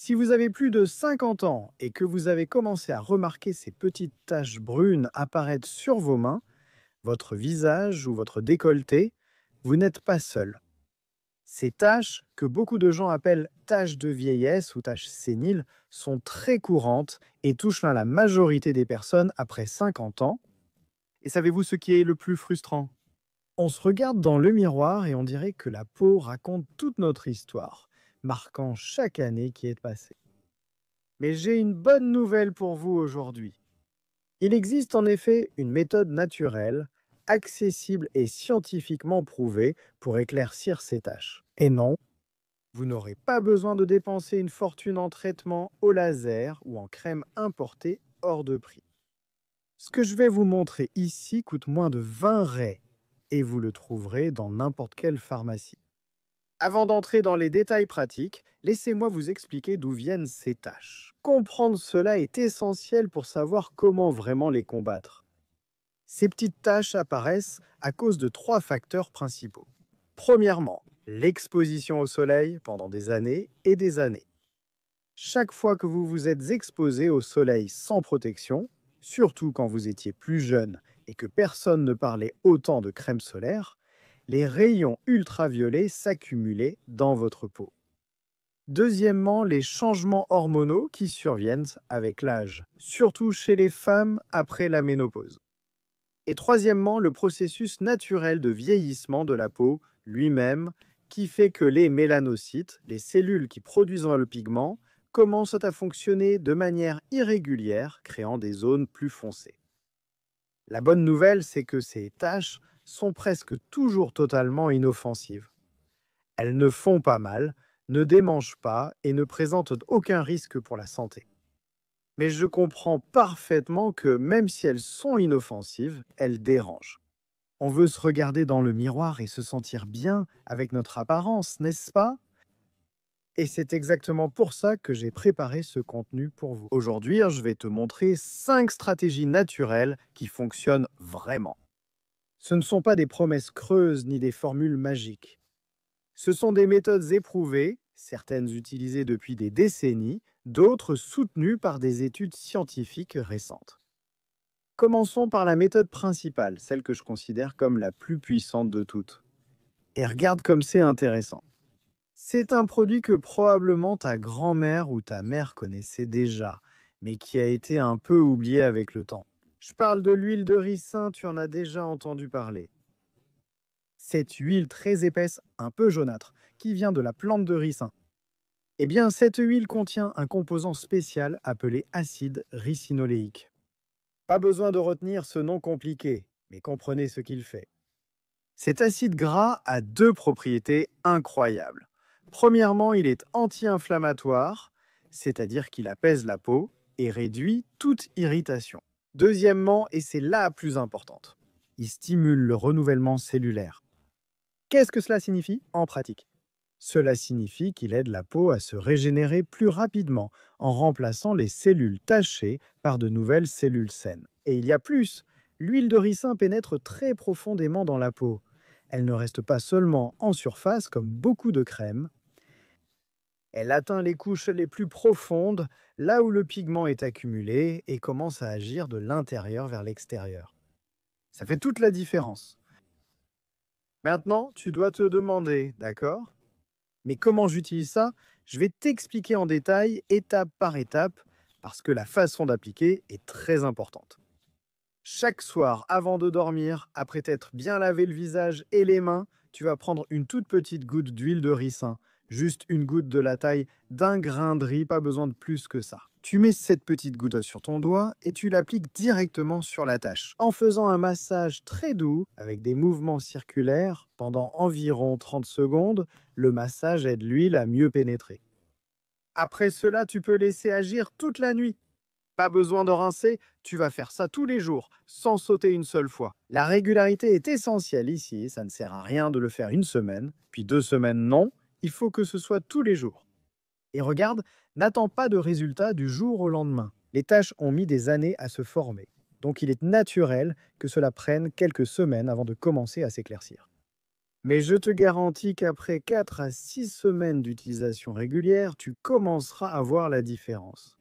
Si vous avez plus de 50 ans et que vous avez commencé à remarquer ces petites taches brunes apparaître sur vos mains, votre visage ou votre décolleté, vous n'êtes pas seul. Ces taches, que beaucoup de gens appellent taches de vieillesse ou taches séniles, sont très courantes et touchent la majorité des personnes après 50 ans. Et savez-vous ce qui est le plus frustrant? On se regarde dans le miroir et on dirait que la peau raconte toute notre histoire, marquant chaque année qui est passée. Mais j'ai une bonne nouvelle pour vous aujourd'hui. Il existe en effet une méthode naturelle, accessible et scientifiquement prouvée pour éclaircir ces taches. Et non, vous n'aurez pas besoin de dépenser une fortune en traitement au laser ou en crème importée hors de prix. Ce que je vais vous montrer ici coûte moins de 20 raies et vous le trouverez dans n'importe quelle pharmacie. Avant d'entrer dans les détails pratiques, laissez-moi vous expliquer d'où viennent ces taches. Comprendre cela est essentiel pour savoir comment vraiment les combattre. Ces petites taches apparaissent à cause de trois facteurs principaux. Premièrement, l'exposition au soleil pendant des années et des années. Chaque fois que vous vous êtes exposé au soleil sans protection, surtout quand vous étiez plus jeune et que personne ne parlait autant de crème solaire, les rayons ultraviolets s'accumulaient dans votre peau. Deuxièmement, les changements hormonaux qui surviennent avec l'âge, surtout chez les femmes après la ménopause. Et troisièmement, le processus naturel de vieillissement de la peau lui-même, qui fait que les mélanocytes, les cellules qui produisent le pigment, commencent à fonctionner de manière irrégulière, créant des zones plus foncées. La bonne nouvelle, c'est que ces taches sont presque toujours totalement inoffensives. Elles ne font pas mal, ne démangent pas et ne présentent aucun risque pour la santé. Mais je comprends parfaitement que même si elles sont inoffensives, elles dérangent. On veut se regarder dans le miroir et se sentir bien avec notre apparence, n'est-ce pas? Et c'est exactement pour ça que j'ai préparé ce contenu pour vous. Aujourd'hui, je vais te montrer 5 stratégies naturelles qui fonctionnent vraiment. Ce ne sont pas des promesses creuses ni des formules magiques. Ce sont des méthodes éprouvées, certaines utilisées depuis des décennies, d'autres soutenues par des études scientifiques récentes. Commençons par la méthode principale, celle que je considère comme la plus puissante de toutes. Et regarde comme c'est intéressant. C'est un produit que probablement ta grand-mère ou ta mère connaissait déjà, mais qui a été un peu oublié avec le temps. Je parle de l'huile de ricin, tu en as déjà entendu parler. Cette huile très épaisse, un peu jaunâtre, qui vient de la plante de ricin. Eh bien, cette huile contient un composant spécial appelé acide ricinoléique. Pas besoin de retenir ce nom compliqué, mais comprenez ce qu'il fait. Cet acide gras a deux propriétés incroyables. Premièrement, il est anti-inflammatoire, c'est-à-dire qu'il apaise la peau et réduit toute irritation. Deuxièmement, et c'est la plus importante, il stimule le renouvellement cellulaire. Qu'est-ce que cela signifie en pratique? Cela signifie qu'il aide la peau à se régénérer plus rapidement en remplaçant les cellules tachées par de nouvelles cellules saines. Et il y a plus, l'huile de ricin pénètre très profondément dans la peau. Elle ne reste pas seulement en surface comme beaucoup de crèmes, elle atteint les couches les plus profondes, là où le pigment est accumulé et commence à agir de l'intérieur vers l'extérieur. Ça fait toute la différence. Maintenant, tu dois te demander, d'accord? Mais comment j'utilise ça? Je vais t'expliquer en détail, étape par étape, parce que la façon d'appliquer est très importante. Chaque soir, avant de dormir, après t'être bien lavé le visage et les mains, tu vas prendre une toute petite goutte d'huile de ricin. Juste une goutte de la taille d'un grain de riz, pas besoin de plus que ça. Tu mets cette petite goutte sur ton doigt et tu l'appliques directement sur la tache, en faisant un massage très doux avec des mouvements circulaires pendant environ 30 secondes. Le massage aide l'huile à mieux pénétrer. Après cela, tu peux laisser agir toute la nuit. Pas besoin de rincer, tu vas faire ça tous les jours, sans sauter une seule fois. La régularité est essentielle ici, ça ne sert à rien de le faire une semaine, puis 2 semaines non, il faut que ce soit tous les jours. Et regarde, n'attends pas de résultats du jour au lendemain. Les taches ont mis des années à se former, donc il est naturel que cela prenne quelques semaines avant de commencer à s'éclaircir. Mais je te garantis qu'après 4 à 6 semaines d'utilisation régulière, tu commenceras à voir la différence.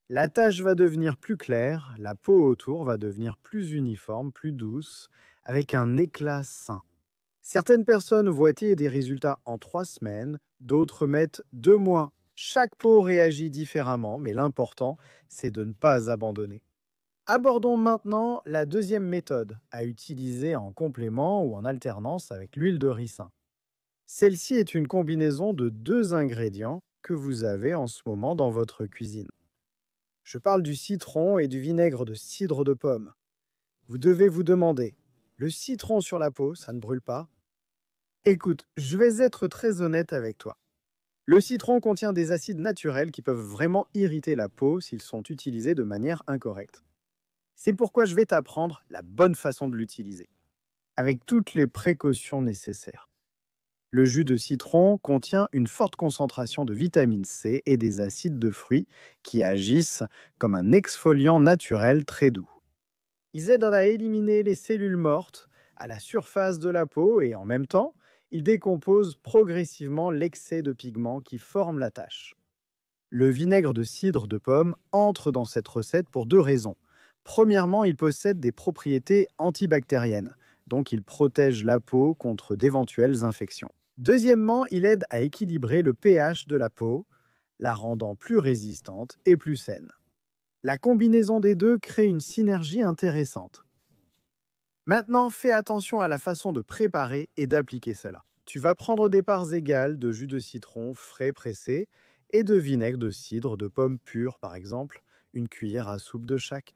La tache va devenir plus claire, la peau autour va devenir plus uniforme, plus douce, avec un éclat sain. Certaines personnes voient des résultats en 3 semaines, d'autres mettent 2 mois. Chaque peau réagit différemment, mais l'important, c'est de ne pas abandonner. Abordons maintenant la deuxième méthode, à utiliser en complément ou en alternance avec l'huile de ricin. Celle-ci est une combinaison de 2 ingrédients que vous avez en ce moment dans votre cuisine. Je parle du citron et du vinaigre de cidre de pomme. Vous devez vous demander, le citron sur la peau, ça ne brûle pas? Écoute, je vais être très honnête avec toi. Le citron contient des acides naturels qui peuvent vraiment irriter la peau s'ils sont utilisés de manière incorrecte. C'est pourquoi je vais t'apprendre la bonne façon de l'utiliser, avec toutes les précautions nécessaires. Le jus de citron contient une forte concentration de vitamine C et des acides de fruits qui agissent comme un exfoliant naturel très doux. Ils aident à éliminer les cellules mortes à la surface de la peau et en même temps, ils décomposent progressivement l'excès de pigments qui forment la tache. Le vinaigre de cidre de pomme entre dans cette recette pour 2 raisons. Premièrement, il possède des propriétés antibactériennes, donc il protège la peau contre d'éventuelles infections. Deuxièmement, il aide à équilibrer le pH de la peau, la rendant plus résistante et plus saine. La combinaison des deux crée une synergie intéressante. Maintenant, fais attention à la façon de préparer et d'appliquer cela. Tu vas prendre des parts égales de jus de citron frais pressé et de vinaigre de cidre de pomme pure, par exemple, une cuillère à soupe de chaque.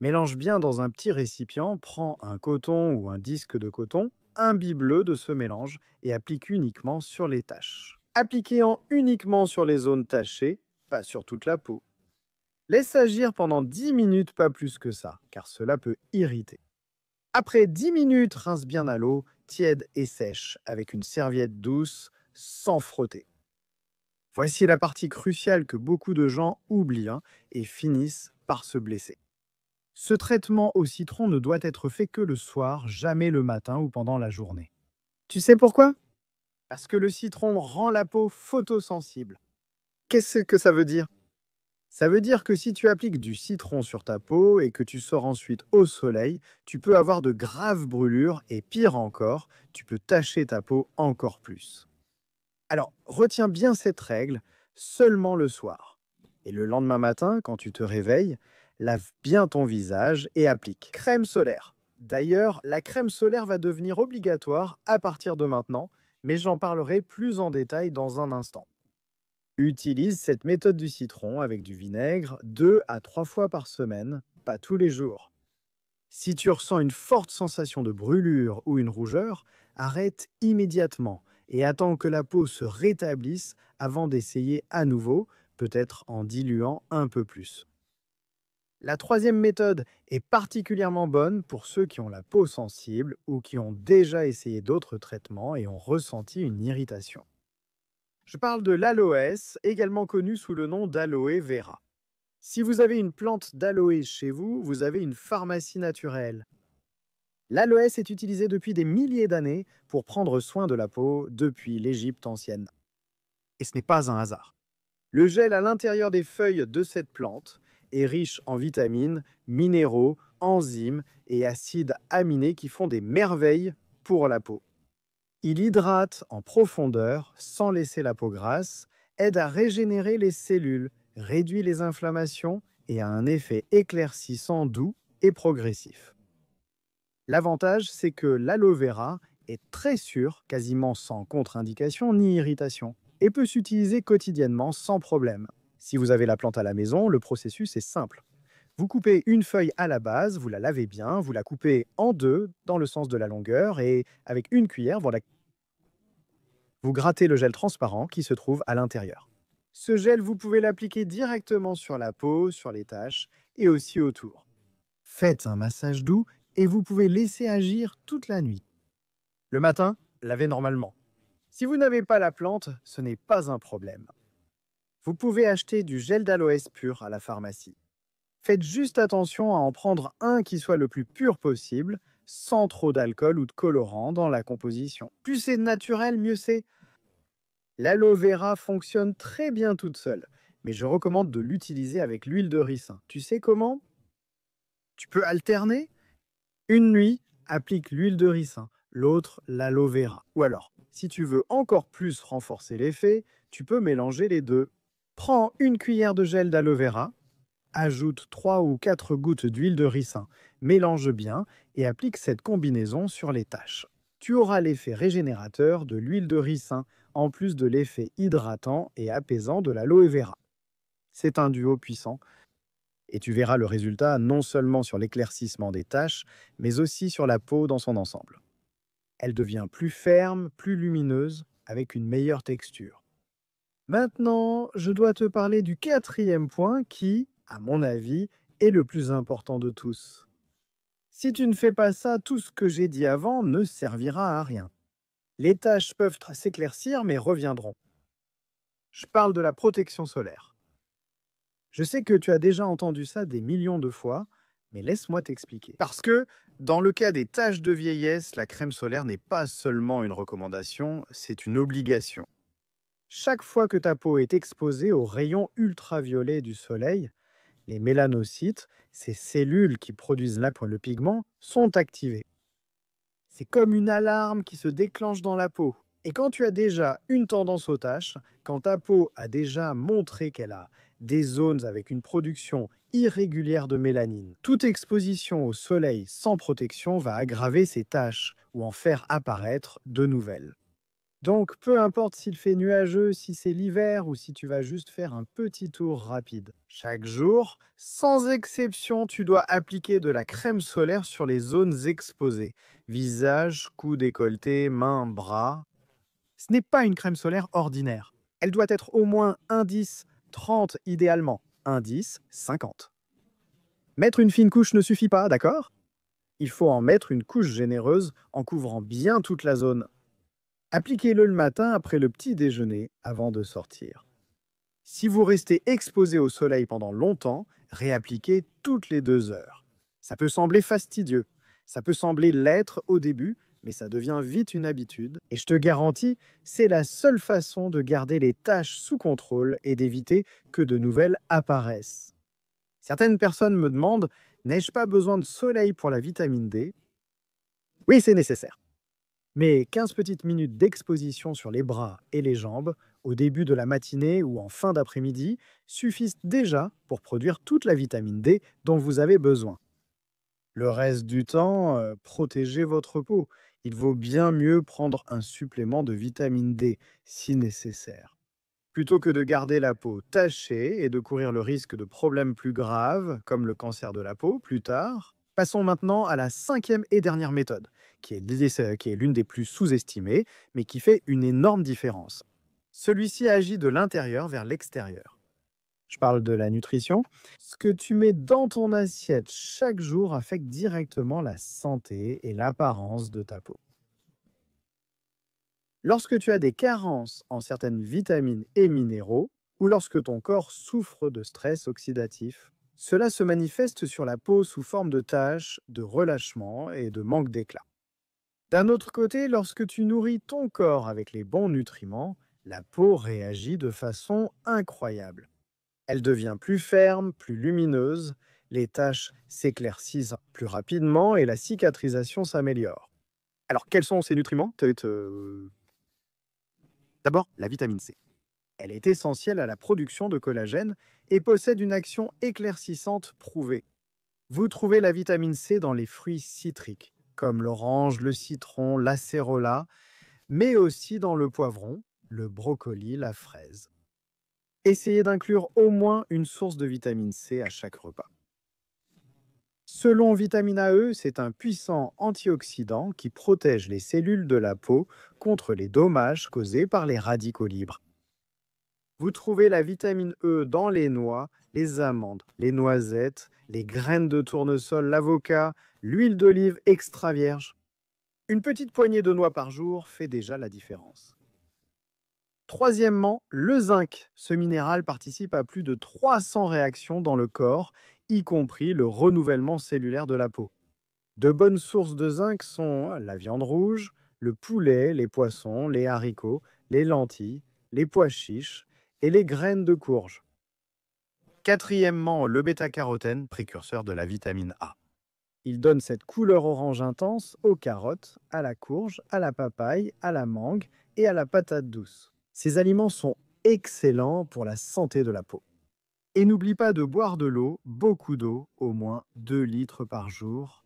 Mélange bien dans un petit récipient, prends un coton ou un disque de coton, imbibe-le de ce mélange et applique uniquement sur les taches. Appliquez-en uniquement sur les zones tachées, pas sur toute la peau. Laisse agir pendant 10 minutes, pas plus que ça, car cela peut irriter. Après 10 minutes, rince bien à l'eau, tiède et sèche, avec une serviette douce, sans frotter. Voici la partie cruciale que beaucoup de gens oublient et finissent par se blesser. Ce traitement au citron ne doit être fait que le soir, jamais le matin ou pendant la journée. Tu sais pourquoi? Parce que le citron rend la peau photosensible. Qu'est-ce que ça veut dire? Ça veut dire que si tu appliques du citron sur ta peau et que tu sors ensuite au soleil, tu peux avoir de graves brûlures et pire encore, tu peux tacher ta peau encore plus. Alors, retiens bien cette règle, seulement le soir. Et le lendemain matin, quand tu te réveilles, lave bien ton visage et applique crème solaire. D'ailleurs, la crème solaire va devenir obligatoire à partir de maintenant, mais j'en parlerai plus en détail dans un instant. Utilise cette méthode du citron avec du vinaigre 2 à 3 fois par semaine, pas tous les jours. Si tu ressens une forte sensation de brûlure ou une rougeur, arrête immédiatement et attends que la peau se rétablisse avant d'essayer à nouveau, peut-être en diluant un peu plus. La troisième méthode est particulièrement bonne pour ceux qui ont la peau sensible ou qui ont déjà essayé d'autres traitements et ont ressenti une irritation. Je parle de l'aloès, également connu sous le nom d'aloe vera. Si vous avez une plante d'aloe chez vous, vous avez une pharmacie naturelle. L'aloès est utilisé depuis des milliers d'années pour prendre soin de la peau depuis l'Égypte ancienne. Et ce n'est pas un hasard. Le gel à l'intérieur des feuilles de cette plante est riche en vitamines, minéraux, enzymes et acides aminés qui font des merveilles pour la peau. Il hydrate en profondeur sans laisser la peau grasse, aide à régénérer les cellules, réduit les inflammations et a un effet éclaircissant doux et progressif. L'avantage, c'est que l'aloe vera est très sûr, quasiment sans contre-indication ni irritation, et peut s'utiliser quotidiennement sans problème. Si vous avez la plante à la maison, le processus est simple. Vous coupez une feuille à la base, vous la lavez bien, vous la coupez en deux dans le sens de la longueur et avec une cuillère, vous grattez le gel transparent qui se trouve à l'intérieur. Ce gel, vous pouvez l'appliquer directement sur la peau, sur les taches et aussi autour. Faites un massage doux et vous pouvez laisser agir toute la nuit. Le matin, lavez normalement. Si vous n'avez pas la plante, ce n'est pas un problème. Vous pouvez acheter du gel d'aloès pur à la pharmacie. Faites juste attention à en prendre un qui soit le plus pur possible, sans trop d'alcool ou de colorant dans la composition. Plus c'est naturel, mieux c'est. L'aloe vera fonctionne très bien toute seule, mais je recommande de l'utiliser avec l'huile de ricin. Tu sais comment? Tu peux alterner. Une nuit, applique l'huile de ricin, l'autre l'aloe vera. Ou alors, si tu veux encore plus renforcer l'effet, tu peux mélanger les deux. Prends une cuillère de gel d'aloe vera, ajoute 3 ou 4 gouttes d'huile de ricin, mélange bien et applique cette combinaison sur les taches. Tu auras l'effet régénérateur de l'huile de ricin, en plus de l'effet hydratant et apaisant de l'aloe vera. C'est un duo puissant et tu verras le résultat non seulement sur l'éclaircissement des taches, mais aussi sur la peau dans son ensemble. Elle devient plus ferme, plus lumineuse, avec une meilleure texture. Maintenant, je dois te parler du quatrième point qui, à mon avis, est le plus important de tous. Si tu ne fais pas ça, tout ce que j'ai dit avant ne servira à rien. Les taches peuvent s'éclaircir mais reviendront. Je parle de la protection solaire. Je sais que tu as déjà entendu ça des millions de fois, mais laisse-moi t'expliquer. Parce que, dans le cas des taches de vieillesse, la crème solaire n'est pas seulement une recommandation, c'est une obligation. Chaque fois que ta peau est exposée aux rayons ultraviolets du soleil, les mélanocytes, ces cellules qui produisent le pigment, sont activées. C'est comme une alarme qui se déclenche dans la peau. Et quand tu as déjà une tendance aux taches, quand ta peau a déjà montré qu'elle a des zones avec une production irrégulière de mélanine, toute exposition au soleil sans protection va aggraver ces taches ou en faire apparaître de nouvelles. Donc, peu importe s'il fait nuageux, si c'est l'hiver ou si tu vas juste faire un petit tour rapide. Chaque jour, sans exception, tu dois appliquer de la crème solaire sur les zones exposées. Visage, cou décolleté, mains, bras. Ce n'est pas une crème solaire ordinaire. Elle doit être au moins 1,10, 30 idéalement. 1,10, 50. Mettre une fine couche ne suffit pas, d'accord? Il faut en mettre une couche généreuse en couvrant bien toute la zone. Appliquez-le le matin après le petit déjeuner avant de sortir. Si vous restez exposé au soleil pendant longtemps, réappliquez toutes les 2 heures. Ça peut sembler fastidieux, ça peut sembler l'être au début, mais ça devient vite une habitude. Et je te garantis, c'est la seule façon de garder les taches sous contrôle et d'éviter que de nouvelles apparaissent. Certaines personnes me demandent, n'ai-je pas besoin de soleil pour la vitamine D? Oui, c'est nécessaire. Mais 15 petites minutes d'exposition sur les bras et les jambes, au début de la matinée ou en fin d'après-midi, suffisent déjà pour produire toute la vitamine D dont vous avez besoin. Le reste du temps, protégez votre peau. Il vaut bien mieux prendre un supplément de vitamine D si nécessaire. Plutôt que de garder la peau tachée et de courir le risque de problèmes plus graves, comme le cancer de la peau plus tard. Passons maintenant à la 5e et dernière méthode, qui est l'une des plus sous-estimées, mais qui fait une énorme différence. Celui-ci agit de l'intérieur vers l'extérieur. Je parle de la nutrition. Ce que tu mets dans ton assiette chaque jour affecte directement la santé et l'apparence de ta peau. Lorsque tu as des carences en certaines vitamines et minéraux, ou lorsque ton corps souffre de stress oxydatif, cela se manifeste sur la peau sous forme de taches, de relâchement et de manque d'éclat. D'un autre côté, lorsque tu nourris ton corps avec les bons nutriments, la peau réagit de façon incroyable. Elle devient plus ferme, plus lumineuse, les taches s'éclaircissent plus rapidement et la cicatrisation s'améliore. Alors, quels sont ces nutriments? D'abord, la vitamine C. Elle est essentielle à la production de collagène et possède une action éclaircissante prouvée. Vous trouvez la vitamine C dans les fruits citriques, comme l'orange, le citron, l'acérola, mais aussi dans le poivron, le brocoli, la fraise. Essayez d'inclure au moins une source de vitamine C à chaque repas. Selon Vitamine AE, c'est un puissant antioxydant qui protège les cellules de la peau contre les dommages causés par les radicaux libres. Vous trouvez la vitamine E dans les noix, les amandes, les noisettes, les graines de tournesol, l'avocat, l'huile d'olive extra vierge. Une petite poignée de noix par jour fait déjà la différence. Troisièmement, le zinc. Ce minéral participe à plus de 300 réactions dans le corps, y compris le renouvellement cellulaire de la peau. De bonnes sources de zinc sont la viande rouge, le poulet, les poissons, les haricots, les lentilles, les pois chiches et les graines de courge. Quatrièmement, le bêta-carotène, précurseur de la vitamine A. Il donne cette couleur orange intense aux carottes, à la courge, à la papaye, à la mangue et à la patate douce. Ces aliments sont excellents pour la santé de la peau. Et n'oublie pas de boire de l'eau, beaucoup d'eau, au moins 2 litres par jour.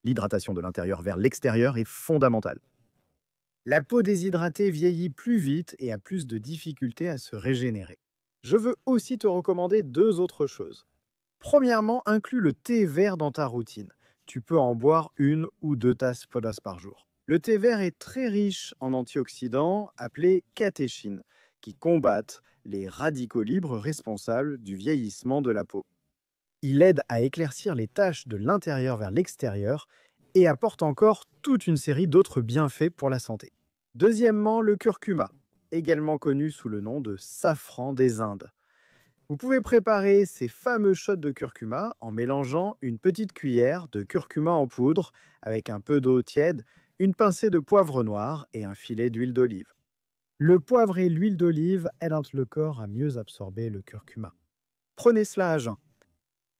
L'hydratation de l'intérieur vers l'extérieur est fondamentale. La peau déshydratée vieillit plus vite et a plus de difficultés à se régénérer. Je veux aussi te recommander 2 autres choses. Premièrement, inclus le thé vert dans ta routine. Tu peux en boire 1 ou 2 tasses par jour. Le thé vert est très riche en antioxydants appelés catéchines, qui combattent les radicaux libres responsables du vieillissement de la peau. Il aide à éclaircir les taches de l'intérieur vers l'extérieur et apporte encore toute une série d'autres bienfaits pour la santé. Deuxièmement, le curcuma, également connu sous le nom de safran des Indes. Vous pouvez préparer ces fameux shots de curcuma en mélangeant une petite cuillère de curcuma en poudre avec un peu d'eau tiède, une pincée de poivre noir et un filet d'huile d'olive. Le poivre et l'huile d'olive aident le corps à mieux absorber le curcuma. Prenez cela à jeun.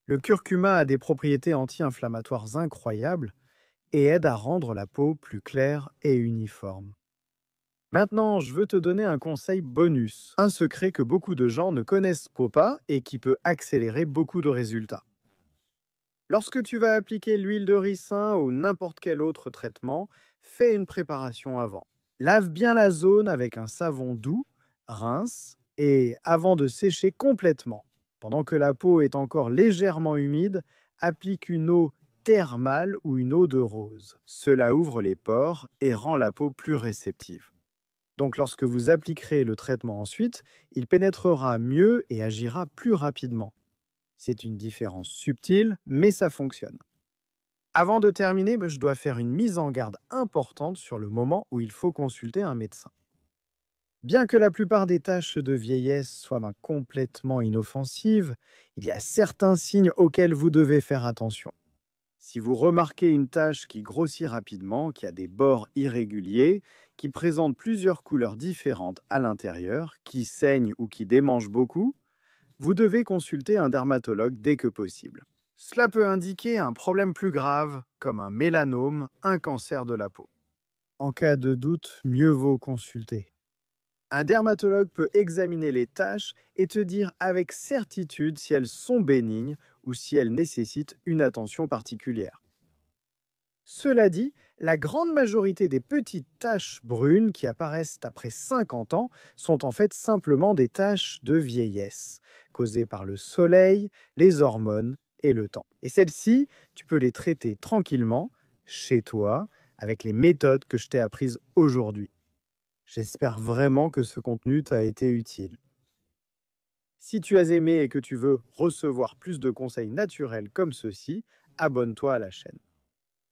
Le curcuma a des propriétés anti-inflammatoires incroyables et aide à rendre la peau plus claire et uniforme. Maintenant, je veux te donner un conseil bonus, un secret que beaucoup de gens ne connaissent pas et qui peut accélérer beaucoup de résultats. Lorsque tu vas appliquer l'huile de ricin ou n'importe quel autre traitement, fais une préparation avant. Lave bien la zone avec un savon doux, rince, et avant de sécher complètement. Pendant que la peau est encore légèrement humide, applique une eau thermale ou une eau de rose. Cela ouvre les pores et rend la peau plus réceptive. Donc lorsque vous appliquerez le traitement ensuite, il pénétrera mieux et agira plus rapidement. C'est une différence subtile, mais ça fonctionne. Avant de terminer, je dois faire une mise en garde importante sur le moment où il faut consulter un médecin. Bien que la plupart des taches de vieillesse soient complètement inoffensives, il y a certains signes auxquels vous devez faire attention. Si vous remarquez une tache qui grossit rapidement, qui a des bords irréguliers, qui présente plusieurs couleurs différentes à l'intérieur, qui saigne ou qui démange beaucoup, vous devez consulter un dermatologue dès que possible. Cela peut indiquer un problème plus grave, comme un mélanome, un cancer de la peau. En cas de doute, mieux vaut consulter. Un dermatologue peut examiner les taches et te dire avec certitude si elles sont bénignes ou si elles nécessitent une attention particulière. Cela dit, la grande majorité des petites taches brunes qui apparaissent après 50 ans sont en fait simplement des taches de vieillesse, causées par le soleil, les hormones et le temps. Et celles-ci, tu peux les traiter tranquillement, chez toi, avec les méthodes que je t'ai apprises aujourd'hui. J'espère vraiment que ce contenu t'a été utile. Si tu as aimé et que tu veux recevoir plus de conseils naturels comme ceux-ci, abonne-toi à la chaîne.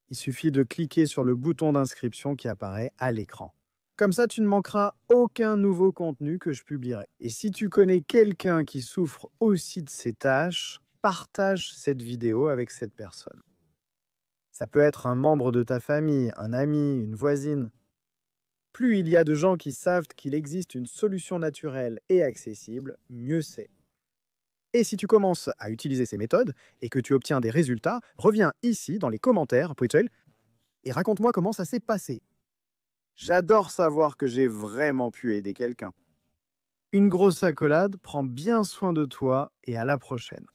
Il suffit de cliquer sur le bouton d'inscription qui apparaît à l'écran. Comme ça, tu ne manqueras aucun nouveau contenu que je publierai. Et si tu connais quelqu'un qui souffre aussi de ces tâches, partage cette vidéo avec cette personne. Ça peut être un membre de ta famille, un ami, une voisine. Plus il y a de gens qui savent qu'il existe une solution naturelle et accessible, mieux c'est. Et si tu commences à utiliser ces méthodes et que tu obtiens des résultats, reviens ici dans les commentaires et raconte-moi comment ça s'est passé. J'adore savoir que j'ai vraiment pu aider quelqu'un. Une grosse accolade, prends bien soin de toi et à la prochaine.